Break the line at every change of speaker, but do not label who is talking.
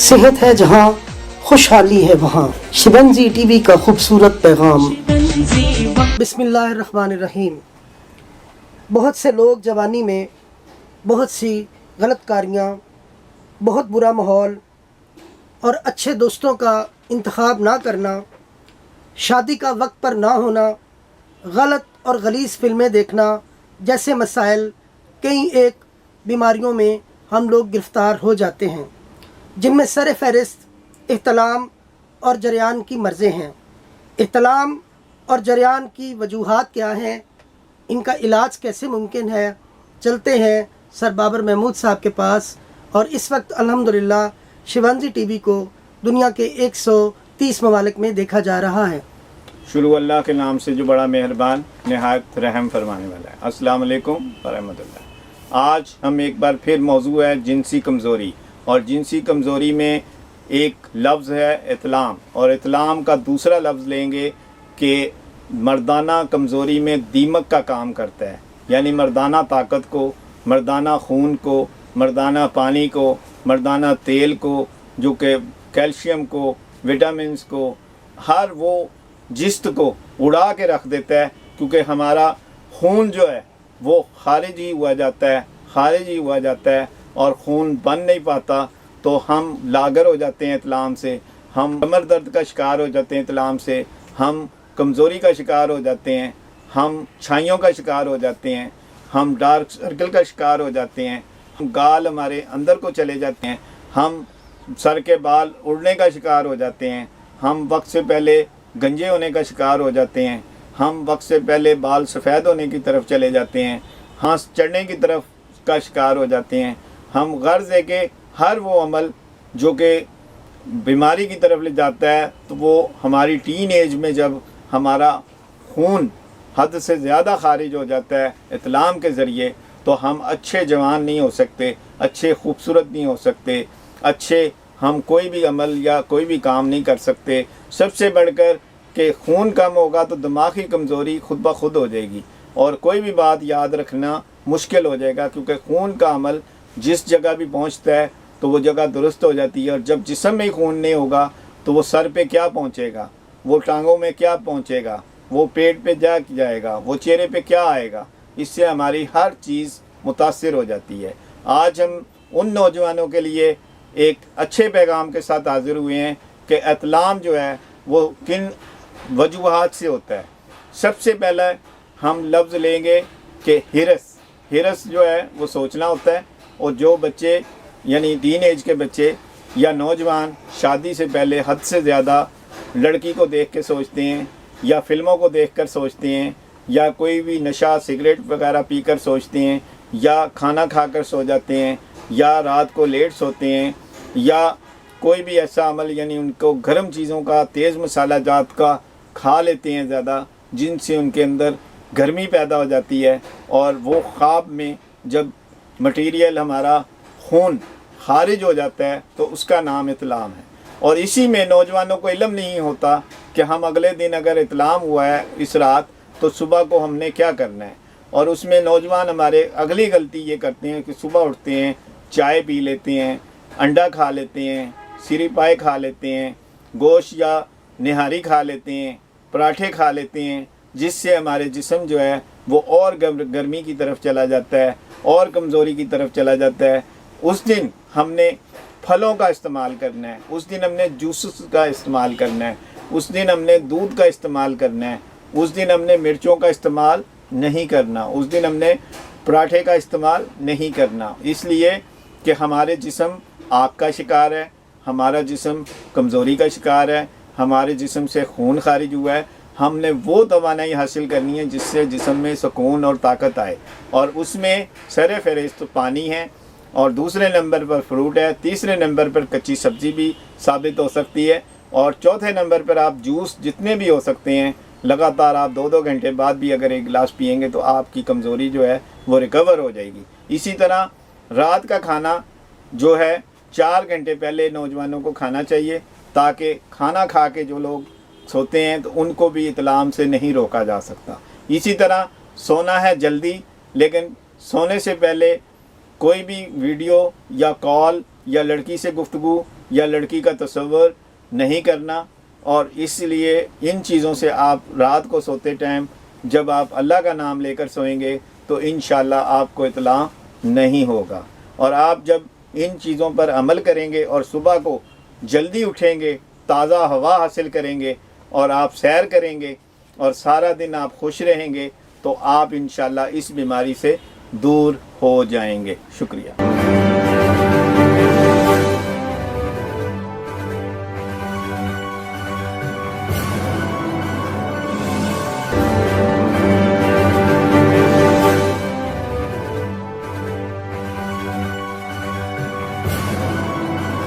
सेहत है जहाँ खुशहाली है वहाँ। शिवंजी टीवी का खूबसूरत पैगाम। बिस्मिल्लाहिर्रहमानिर्रहीम। बहुत से लोग जवानी में बहुत सी गलत कारियाँ, बहुत बुरा माहौल और अच्छे दोस्तों का इंतखाब ना करना, शादी का वक्त पर ना होना, गलत और गलीज़ फिल्में देखना जैसे मसाइल, कई एक बीमारियों में हम लोग गिरफ़्तार हो जाते हैं, जिनमें सर फहरिस्त इहतलाम और जरियान की मर्ज़ें हैं। इहतलाम और जरियान की वजूहात क्या हैं, इनका इलाज कैसे मुमकिन है, चलते हैं सर बाबर महमूद साहब के पास। और इस वक्त अल्हम्दुलिल्लाह शिवंजी टीवी को दुनिया के 130 ममालिक में देखा जा रहा है।
शुरू अल्लाह के नाम से जो बड़ा मेहरबान नहायत रहम फरमाने वाला है। अस्सलाम वालेकुम वरहमतुल्लाह। आज हम एक बार फिर मौजू है जिनसी कमज़ोरी, और जिनसी कमज़ोरी में एक लफ्ज़ है इतलाम, और इतलाम का दूसरा लफ्ज़ लेंगे कि मर्दाना कमज़ोरी में दीमक का काम करता है, यानी मर्दाना ताकत को, मर्दाना खून को, मर्दाना पानी को, मर्दाना तेल को, जो कि कैल्शियम को, विटामिन्स को, हर वो जिस्त को उड़ा के रख देता है, क्योंकि हमारा खून जो है वो खारिज ही हुआ जाता है और खून बन नहीं पाता, तो हम लागर हो जाते हैं इतलाम से, हम कमर दर्द का शिकार हो जाते हैं इतलाम से, हम कमज़ोरी का शिकार हो जाते हैं, हम छाइयों का शिकार हो जाते हैं, हम डार्क सर्कल का शिकार हो जाते हैं, हम गाल हमारे अंदर को चले जाते हैं, हम सर के बाल उड़ने का शिकार हो जाते हैं, हम वक्त से पहले गंजे होने का शिकार हो जाते हैं, हम वक्त से पहले बाल सफ़ेद होने की तरफ चले जाते हैं, हाँस चढ़ने की तरफ का शिकार हो जाते हैं। हम गर्ज है कि हर वो अमल जो कि बीमारी की तरफ ले जाता है, तो वो हमारी टीन एज में जब हमारा खून हद से ज़्यादा खारिज हो जाता है इतलाम के ज़रिए, तो हम अच्छे जवान नहीं हो सकते, अच्छे खूबसूरत नहीं हो सकते, अच्छे हम कोई भी अमल या कोई भी काम नहीं कर सकते। सबसे बढ़कर कि खून कम होगा तो दिमागी कमज़ोरी खुद ब खुद हो जाएगी, और कोई भी बात याद रखना मुश्किल हो जाएगा, क्योंकि खून का अमल जिस जगह भी पहुंचता है तो वो जगह दुरुस्त हो जाती है। और जब जिस्म में खून नहीं होगा तो वो सर पे क्या पहुंचेगा, वो टांगों में क्या पहुंचेगा, वो पेट पे जाएगा, वो चेहरे पे क्या आएगा, इससे हमारी हर चीज़ मुतासिर हो जाती है। आज हम उन नौजवानों के लिए एक अच्छे पैगाम के साथ हाजिर हुए हैं कि इतलाम जो है वो किन वजूहात से होता है। सबसे पहला हम लफ्ज़ लेंगे कि हिरस जो है वो सोचना होता है, और जो बच्चे यानी टीन एज के बच्चे या नौजवान शादी से पहले हद से ज़्यादा लड़की को देख के सोचते हैं, या फिल्मों को देखकर सोचते हैं, या कोई भी नशा सिगरेट वगैरह पीकर सोचते हैं, या खाना खाकर सो जाते हैं, या रात को लेट सोते हैं, या कोई भी ऐसा अमल यानी उनको गर्म चीज़ों का, तेज़ मसाला जात का खा लेते हैं ज़्यादा, जिनसे उनके अंदर गर्मी पैदा हो जाती है, और वो ख्वाब में जब मटीरियल हमारा खून खारिज हो जाता है तो उसका नाम इतलाम है। और इसी में नौजवानों को इल्म नहीं होता कि हम अगले दिन अगर इतलाम हुआ है इस रात तो सुबह को हमने क्या करना है। और उसमें नौजवान हमारे अगली गलती ये करते हैं कि सुबह उठते हैं, चाय पी लेते हैं, अंडा खा लेते हैं, सिरी पाए खा लेते हैं, गोश्त या निहारी खा लेते हैं, पराठे खा लेते हैं, जिससे हमारे जिस्म जो है वो और गर्मी की तरफ चला जाता है और कमज़ोरी की तरफ चला जाता है। उस दिन हमने फलों का इस्तेमाल करना है, उस दिन हमने जूस का इस्तेमाल करना है, उस दिन हमने दूध का इस्तेमाल करना है, उस दिन हमने मिर्चों का इस्तेमाल नहीं करना, उस दिन हमने पराठे का इस्तेमाल नहीं करना, इसलिए कि हमारे जिस्म आग का शिकार है, हमारा जिस्म कमज़ोरी का शिकार है, हमारे जिस्म से खून खारिज हुआ है। हमने वो तवानाई हासिल करनी है जिससे जिस्म में सुकून और ताकत आए, और उसमें सर फहरिस्त पानी है, और दूसरे नंबर पर फ्रूट है, तीसरे नंबर पर कच्ची सब्ज़ी भी साबित हो सकती है, और चौथे नंबर पर आप जूस जितने भी हो सकते हैं लगातार आप 2-2 घंटे बाद भी अगर एक गिलास पिएंगे तो आपकी कमज़ोरी जो है वो रिकवर हो जाएगी। इसी तरह रात का खाना जो है 4 घंटे पहले नौजवानों को खाना चाहिए, ताकि खाना खा के जो लोग सोते हैं तो उनको भी इतलाम से नहीं रोका जा सकता। इसी तरह सोना है जल्दी, लेकिन सोने से पहले कोई भी वीडियो या कॉल या लड़की से गुफ्तगू یا لڑکی کا تصور نہیں کرنا، اور اس لیے ان چیزوں سے آپ رات کو سوتے ٹائم جب آپ اللہ کا نام لے کر سوئیں گے تو انشاءاللہ آپ کو اطلاع نہیں ہوگا، اور آپ جب ان چیزوں پر عمل کریں گے اور صبح کو جلدی اٹھیں گے، تازہ ہوا حاصل کریں گے اور آپ سیر کریں گے اور سارا دن آپ خوش رہیں گے تو آپ انشاءاللہ اس بیماری سے دور ہو جائیں گے۔ شکریہ۔